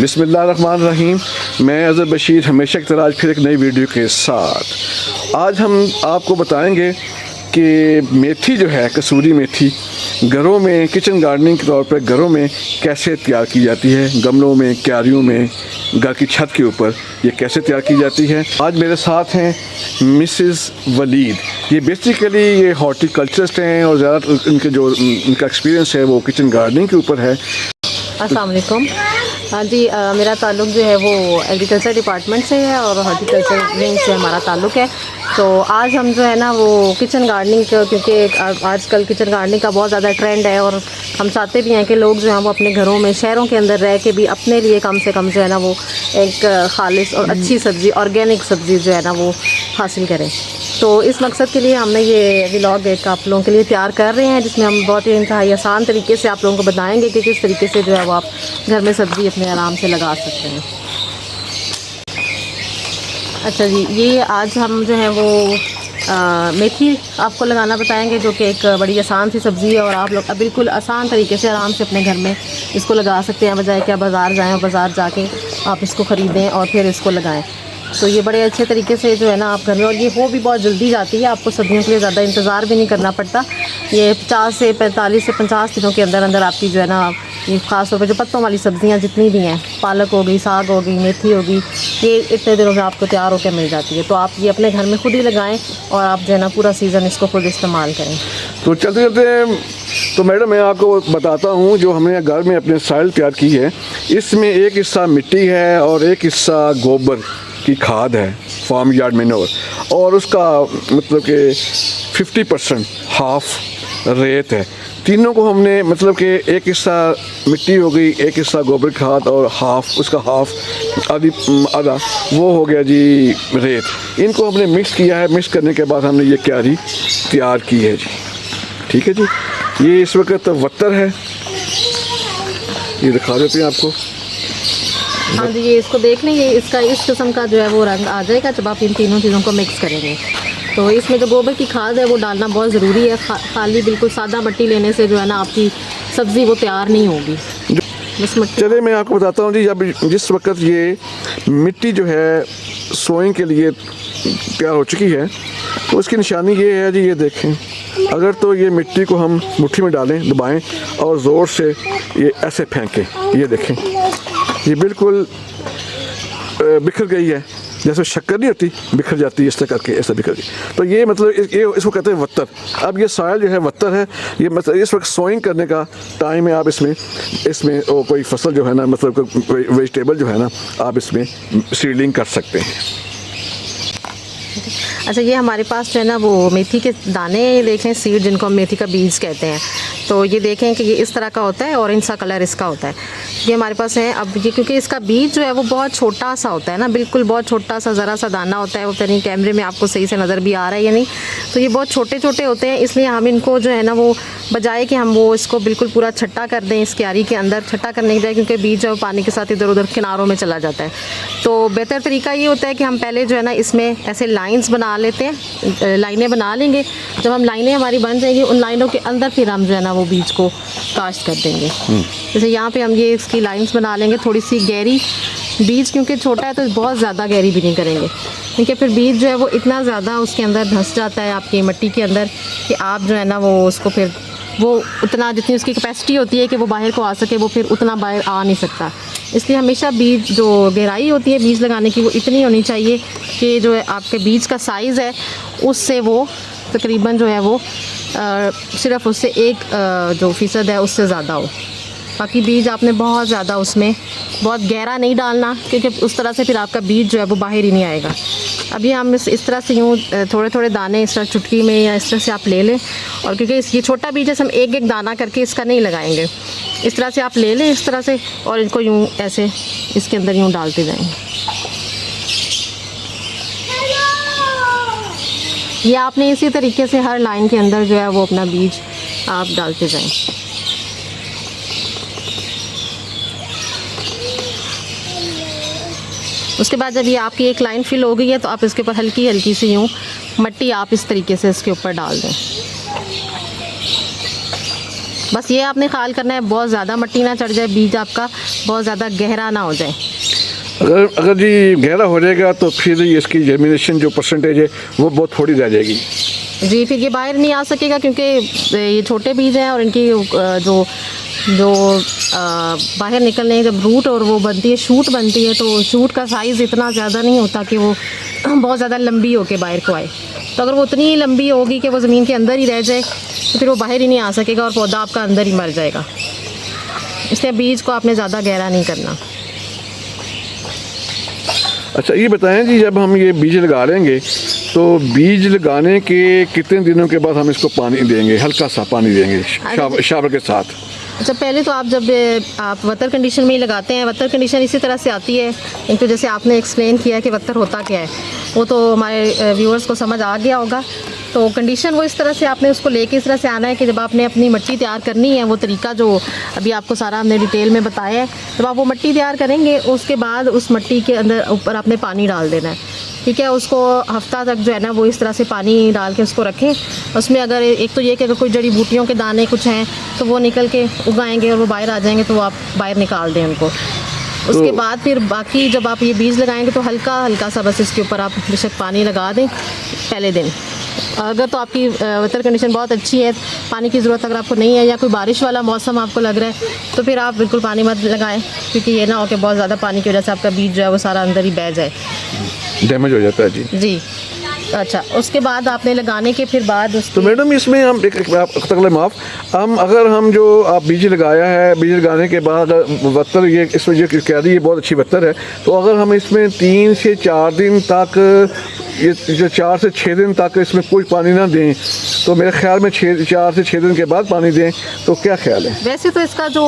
बिस्मिल्लाहिर्रहमानिर्रहीम। मैं अज़हर बशीर हमेशा की तरह आज फिर एक नई वीडियो के साथ आज हम आपको बताएंगे कि मेथी जो है, कसूरी मेथी, घरों में किचन गार्डनिंग के तौर पर घरों में कैसे तैयार की जाती है। गमलों में, क्यारियों में, घर की छत के ऊपर ये कैसे तैयार की जाती है। आज मेरे साथ हैं मिसेस वलीद। ये बेसिकली ये हॉर्टिकल्चरिस्ट हैं और ज़्यादा इनका एक्सपीरियंस है वो किचन गार्डनिंग के ऊपर है। अस्सलाम वालेकुम। हाँ जी, मेरा ताल्लुक़ जो है वो एग्रीकल्चर डिपार्टमेंट से है और हॉर्टिकल्चरिंग से हमारा ताल्लुक़ है। तो आज हम जो है ना वो किचन गार्डनिंग, क्योंकि आजकल किचन गार्डनिंग का बहुत ज़्यादा ट्रेंड है और हम चाहते भी हैं कि लोग जो हैं वो अपने घरों में, शहरों के अंदर रह के भी अपने लिए कम से कम जो है ना वो एक खालिश और अच्छी सब्ज़ी, ऑर्गेनिक सब्ज़ी जो है ना वो हासिल करें। तो इस मकसद के लिए हमने ये व्लॉग एक आप लोगों के लिए तैयार कर रहे हैं, जिसमें हम बहुत ही इंतहाई आसान तरीके से आप लोगों को बताएंगे कि किस तरीके से जो है वो आप घर में सब्ज़ी अपने आराम से लगा सकते हैं। अच्छा जी, ये आज हम जो है वो मेथी आपको लगाना बताएंगे, जो कि एक बड़ी आसान सी सब्ज़ी है और आप लोग बिल्कुल आसान तरीके से आराम से अपने घर में इसको लगा सकते हैं, बजाय कि आप बाज़ार जाएँ और बाज़ार जाके आप इसको ख़रीदें और फिर इसको लगाएं। तो ये बड़े अच्छे तरीके से जो है ना आप घर में, और ये हो भी बहुत जल्दी जाती है, आपको सब्जियों के लिए ज़्यादा इंतज़ार भी नहीं करना पड़ता। ये 50 से 45 से 50 दिनों के अंदर अंदर आपकी जो है ना, ये ख़ास तौर पर जो पत्तों वाली सब्ज़ियाँ जितनी भी हैं, पालक हो गई, साग हो गई, मेथी होगी, ये इतने दिनों में आपको तैयार होकर मिल जाती है। तो आप ये अपने घर में खुद ही लगाएँ और आप जो है ना पूरा सीज़न इसको खुद इस्तेमाल करें। तो चलते चलते तो मैडम मैं आपको बताता हूँ जो हमने घर में अपने सॉइल तैयार की है, इसमें एक हिस्सा मिट्टी है और एक हिस्सा गोबर की खाद है, फार्म यार्ड मैन्योर, और उसका मतलब कि 50% हाफ रेत है। तीनों को हमने मतलब कि एक हिस्सा मिट्टी हो गई, एक हिस्सा गोबर खाद और उसका हाफ आधा वो हो गया जी रेत। इनको हमने मिक्स किया है। मिक्स करने के बाद हमने ये क्यारी तैयार की है जी। ठीक है जी। ये इस वक्त वत्तर है, ये दिखा देते हैं आपको। हाँ जी, ये इसको देख लें, ये इसका इस किस्म का जो है वो रंग आ जाएगा जब आप इन तीनों चीज़ों को मिक्स करेंगे। तो इसमें जो गोबर की खाद है वो डालना बहुत ज़रूरी है। खाली बिल्कुल सादा मिट्टी लेने से जो है ना आपकी सब्ज़ी वो तैयार नहीं होगी। चलिए मैं आपको बताता हूँ जी। अब जिस वक्त ये मिट्टी जो है सोइंग के लिए तैयार हो चुकी है, तो उसकी निशानी ये है जी, ये देखें। अगर तो ये मिट्टी को हम मुट्ठी में डालें, दबाएं और ज़ोर से ये ऐसे फेंकें, ये देखें ये बिल्कुल बिखर गई है, जैसे शक्कर नहीं होती बिखर जाती है, इस तरह करके ऐसा बिखर गई। तो ये मतलब ये इसको कहते हैं वत्तर। अब ये सॉइल जो है वत्तर है। ये मतलब इस वक्त सोइंग करने का टाइम है। आप इसमें कोई फसल जो है ना, मतलब कोई वेजिटेबल जो है ना, आप इसमें सीडलिंग कर सकते हैं। अच्छा, ये हमारे पास जो है ना वो मेथी के दाने देखें, सीड, जिनको हम मेथी का बीज कहते हैं। तो ये देखें कि ये इस तरह का होता है, ऑरेंज सा कलर इसका होता है। ये हमारे पास है। अब ये क्योंकि इसका बीज जो है वो बहुत छोटा सा होता है ना, बिल्कुल बहुत छोटा सा, ज़रा सा दाना होता है। वो पता नहीं कैमरे में आपको सही से नज़र भी आ रहा है या नहीं। तो ये बहुत छोटे छोटे होते हैं, इसलिए हम इनको जो है ना वो बजाय कि हम वो इसको बिल्कुल पूरा छट्टा कर दें इस क्यारी के अंदर, छट्टा करने की बजाय, क्योंकि बीज जो है पानी के साथ इधर उधर किनारों में चला जाता है। तो बेहतर तरीका ये होता है कि हम पहले जो है ना इसमें ऐसे लाइन्स बना लेते हैं, लाइनें बना लेंगे। जब हम लाइनें हमारी बन जाएंगी, उन लाइनों के अंदर फिर हम जो है ना वो बीज को काश्त कर देंगे। जैसे यहाँ पे हम ये इसकी लाइंस बना लेंगे, थोड़ी सी गहरी। बीज क्योंकि छोटा है तो बहुत ज़्यादा गहरी भी नहीं करेंगे, क्योंकि फिर बीज जो है वो इतना ज़्यादा उसके अंदर धंस जाता है आपकी मिट्टी के अंदर कि आप जो है ना वो उसको फिर वो उतना, जितनी उसकी कैपेसिटी होती है कि वो बाहर को आ सके, वो फिर उतना बाहर आ नहीं सकता। इसलिए हमेशा बीज जो गहराई होती है बीज लगाने की, वो इतनी होनी चाहिए कि जो है आपके बीज का साइज़ है उससे वो तकरीबन जो है वो सिर्फ उससे 1% है उससे ज़्यादा हो। बाकी बीज आपने बहुत ज़्यादा उसमें बहुत गहरा नहीं डालना, क्योंकि उस तरह से फिर आपका बीज जो है वो बाहर ही नहीं आएगा। अभी हम इस तरह से यूँ थोड़े थोड़े दाने इस तरह चुटकी में या इस तरह से आप ले लें, और क्योंकि ये छोटा बीज है, हम एक एक दाना करके इसका नहीं लगाएंगे। इस तरह से आप ले लें इस तरह से, और इनको यूँ ऐसे इसके अंदर यूँ डालते जाएंगे। ये आपने इसी तरीके से हर लाइन के अंदर जो है वो अपना बीज आप डालते जाएं। उसके बाद जब ये आपकी एक लाइन फिल हो गई है, तो आप इसके ऊपर हल्की हल्की सी यूँ मिट्टी आप इस तरीके से इसके ऊपर डाल दें। बस ये आपने ख्याल करना है बहुत ज़्यादा मिट्टी ना चढ़ जाए, बीज आपका बहुत ज़्यादा गहरा ना हो जाए। अगर जी गहरा हो जाएगा तो फिर इसकी जर्मिनेशन जो परसेंटेज है वो बहुत थोड़ी रह जाएगी। जी, फिर ये बाहर नहीं आ सकेगा क्योंकि ये छोटे बीज हैं और इनकी जो बाहर निकलने जब रूट और वो बनती है, शूट बनती है, तो शूट का साइज़ इतना ज़्यादा नहीं होता कि वो बहुत ज़्यादा लंबी होके बाहर को आए। तो अगर वो उतनी ही लंबी होगी कि वो ज़मीन के अंदर ही रह जाए तो फिर वो बाहर ही नहीं आ सकेगा और पौधा आपका अंदर ही मर जाएगा। इसलिए बीज को आपने ज़्यादा गहरा नहीं करना। अच्छा ये बताएं जी, जब हम ये बीज लगा लेंगे तो बीज लगाने के कितने दिनों के बाद हम इसको पानी देंगे, हल्का सा पानी देंगे शावर के साथ? अच्छा, पहले तो आप जब आप वतर कंडीशन में ही लगाते हैं, वतर कंडीशन इसी तरह से आती है, एक तो जैसे आपने एक्सप्लेन किया कि वतर होता क्या है वो तो हमारे व्यूअर्स को समझ आ गया होगा। तो कंडीशन वो इस तरह से आपने उसको लेके इस तरह से आना है कि जब आपने अपनी मिट्टी तैयार करनी है, वो तरीका जो अभी आपको सारा हमने डिटेल में बताया है, जब आप वो मिट्टी तैयार करेंगे उसके बाद उस मिट्टी के अंदर ऊपर आपने पानी डाल देना है। ठीक है, उसको हफ्ता तक जो है ना वो इस तरह से पानी डाल के उसको रखें। उसमें अगर एक तो ये कि अगर कोई जड़ी बूटियों के दाने कुछ हैं तो वो निकल के उगाएंगे और वो बाहर आ जाएंगे, तो आप बाहर निकाल दें उनको। उसके बाद फिर बाकी जब आप ये बीज लगाएंगे तो हल्का हल्का सा बस इसके ऊपर आप बेशक पानी लगा दें पहले दिन। अगर तो आपकी वेदर कंडीशन बहुत अच्छी है, पानी की ज़रूरत अगर आपको नहीं है या कोई बारिश वाला मौसम आपको लग रहा है तो फिर आप बिल्कुल पानी मत लगाएं, क्योंकि ये ना हो कि बहुत ज़्यादा पानी की वजह से आपका बीज जो है वो सारा अंदर ही बह जाए, डैमेज हो जाता है जी। अच्छा, उसके बाद आपने लगाने के फिर बाद तो मैडम इसमें हम अगर हम जो आप बीज लगाया है, बीज लगाने के बाद बत्तर ये इसमें जो क्यारी ये बहुत अच्छी बत्तर है, तो अगर हम इसमें 3 से 4 दिन तक ये जो 4 से 6 दिन तक इसमें कोई पानी ना दें तो मेरे ख्याल में 4 से 6 दिन के बाद पानी दें तो क्या ख्याल है? वैसे तो इसका जो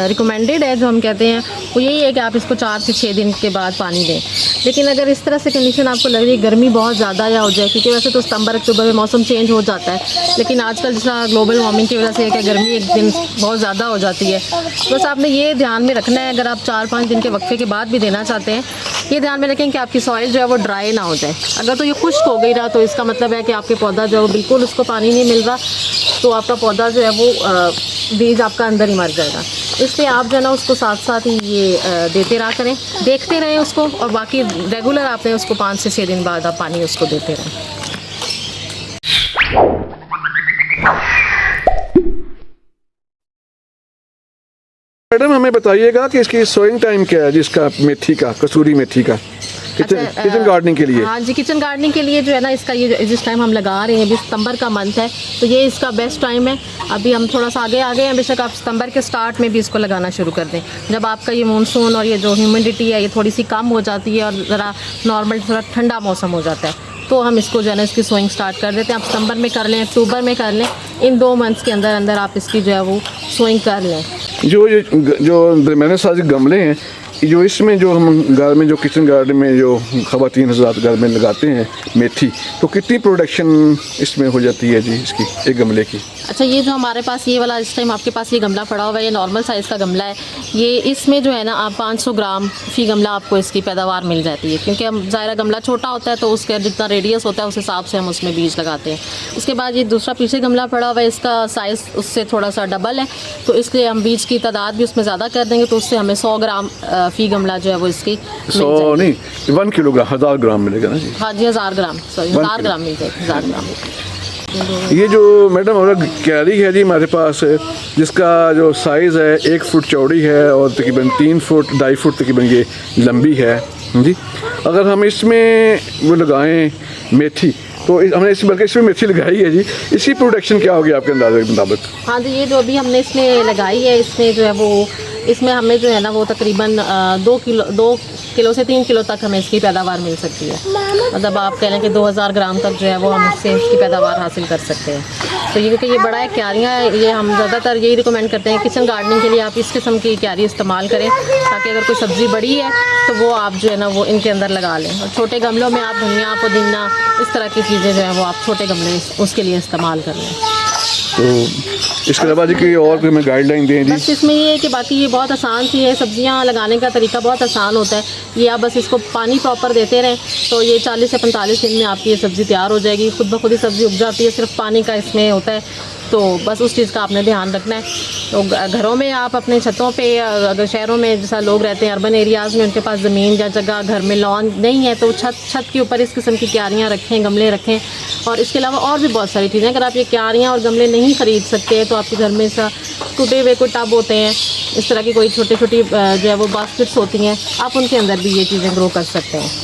रिकमेंडेड है जो हम कहते हैं वो यही है कि आप इसको 4 से 6 दिन के बाद पानी दें। लेकिन अगर इस तरह से कंडीशन आपको लग रही है गर्मी बहुत ज़्यादा या हो जाए, क्योंकि वैसे तो सितंबर अक्टूबर में मौसम चेंज हो जाता है, लेकिन आजकल जितना ग्लोबल वार्मिंग की वजह से है कि गर्मी एक दिन बहुत ज़्यादा हो जाती है, बस आपने ये ध्यान में रखना है। अगर आप 4-5 दिन के वक्फे के बाद भी देना चाहते हैं, ये ध्यान में रखें कि आपकी सॉइल जो है वो ड्राई ना हो जाए। अगर तो ये खुश्क हो गई रहा तो इसका मतलब है कि आपके पौधा जो है बिल्कुल उसको पानी नहीं मिल रहा, तो आपका पौधा जो है वो बीज आपका अंदर ही मर जाएगा। इसलिए आप जो है ना उसको साथ साथ ही ये देते रहा करें, देखते रहें उसको, और बाकी रेगुलर आपने उसको 5 से 6 दिन बाद आप पानी उसको देते रहें। मैडम हमें बताइएगा कि इसकी सोइंग टाइम क्या है जिसका मेथी का, कसूरी मेथी का किचन गार्डनिंग के लिए? हाँ जी, किचन गार्डनिंग के लिए जो है ना इसका ये जिस टाइम हम लगा रहे हैं, अभी सितंबर का मंथ है तो ये इसका बेस्ट टाइम है। अभी हम थोड़ा सा आगे आ गए हैं, बेशक आप सितंबर के स्टार्ट में भी इसको लगाना शुरू कर दें। जब आपका ये मानसून और ये जो ह्यूमिडिटी है ये थोड़ी सी कम हो जाती है और ज़रा नॉर्मल थोड़ा ठंडा मौसम हो जाता है, तो हम इसको जो है ना इसकी सोइंग स्टार्ट कर देते हैं। आप सितंबर में कर लें, अक्टूबर में कर लें, इन 2 मंथ्स के अंदर अंदर आप इसकी जो है वो सोइंग कर लें। जो मैंने सारे गमले हैं जो इसमें जो हम घर में जो किचन गार्डन में जो ख़वातीन हज़रात घर में लगाते हैं मेथी, तो कितनी प्रोडक्शन इसमें हो जाती है जी इसकी एक गमले की? अच्छा, ये जो हमारे पास ये वाला इस टाइम आपके पास ये गमला पड़ा हुआ है, ये नॉर्मल साइज़ का गमला है। ये इसमें जो है ना आप 500 ग्राम फी गमला आपको इसकी पैदावार मिल जाती है, क्योंकि हम ज़ाहिर गमला छोटा होता है तो उसका जितना रेडियस होता है उस हिसाब से हम उसमें बीज लगाते हैं। उसके बाद ये दूसरा पीछे गमला पड़ा हुआ है, इसका साइज़ उससे थोड़ा सा डबल है, तो इसलिए हम बीज की तादाद भी उसमें ज़्यादा कर देंगे, तो उससे हमें 100 ग्राम फी गमला जो है वो इसकी 100 नहीं 1 किलोग्राम 1000 ग्राम मिलेगा ना जी? हाँ जी, 1000 ग्राम, सॉरी 1000 ग्राम मिल जाएगी, 1000 ग्राम। ये जो मैडम हमारा क्यारी है जी हमारे पास, जिसका जो साइज़ है 1 फुट चौड़ी है और तकरीबन 3 फुट 2.5 फुट तकरीबन ये लंबी है जी। अगर हम इसमें वो लगाएं मेथी तो हमने बल्कि इसमें मेथी लगाई है जी, इसकी प्रोडक्शन क्या होगी आपके अंदाजे के मुताबिक? हाँ जी, ये जो अभी हमने इसमें लगाई है इसमें जो है वो इसमें हमें जो है ना वो तकरीबन 2 किलो से 3 किलो तक हमें इसकी पैदावार मिल सकती है। मतलब आप कह लें कि 2000 ग्राम तक जो है वो हम इससे इसकी पैदावार हासिल कर सकते हैं। तो ये क्योंकि ये बड़ा है क्यारियाँ, ये हम ज़्यादातर यही रिकमेंड करते हैं किचन गार्डनिंग के लिए आप इस किस्म की क्यारी इस्तेमाल करें, ताकि अगर कोई सब्ज़ी बड़ी है तो वो आप जो है ना वो इनके अंदर लगा लें। और छोटे गमलों में आप धनिया, पुदीना, इस तरह की चीज़ें जो है वो आप छोटे गमले उसके लिए इस्तेमाल कर लें। तो इसके अलावा जी कोई और हमें गाइडलाइन दें जी? बस इसमें ये है कि बाकी ये बहुत आसान सी है, सब्जियां लगाने का तरीका बहुत आसान होता है। ये आप बस इसको पानी प्रॉपर देते रहें तो ये 40 से 45 दिन में आपकी ये सब्ज़ी तैयार हो जाएगी, खुद ब खुद ही सब्ज़ी उग जाती है, सिर्फ पानी का इसमें होता है। तो बस उस चीज़ का आपने ध्यान रखना है। तो घरों में आप अपने छतों पे, अगर शहरों में जैसा लोग रहते हैं अर्बन एरियाज़ में, उनके पास ज़मीन या जगह घर में लॉन नहीं है, तो छत के ऊपर इस किस्म की क्यारियाँ रखें, गमले रखें। और इसके अलावा और भी बहुत सारी चीज़ें, अगर आप ये क्यारियाँ और गमले नहीं ख़रीद सकते तो आपके घर में सा टूटे हुए कोई टब होते हैं, इस तरह की कोई छोटी छोटी जो है वो बास्केट्स होती हैं, आप उनके अंदर भी ये चीज़ें ग्रो कर सकते हैं।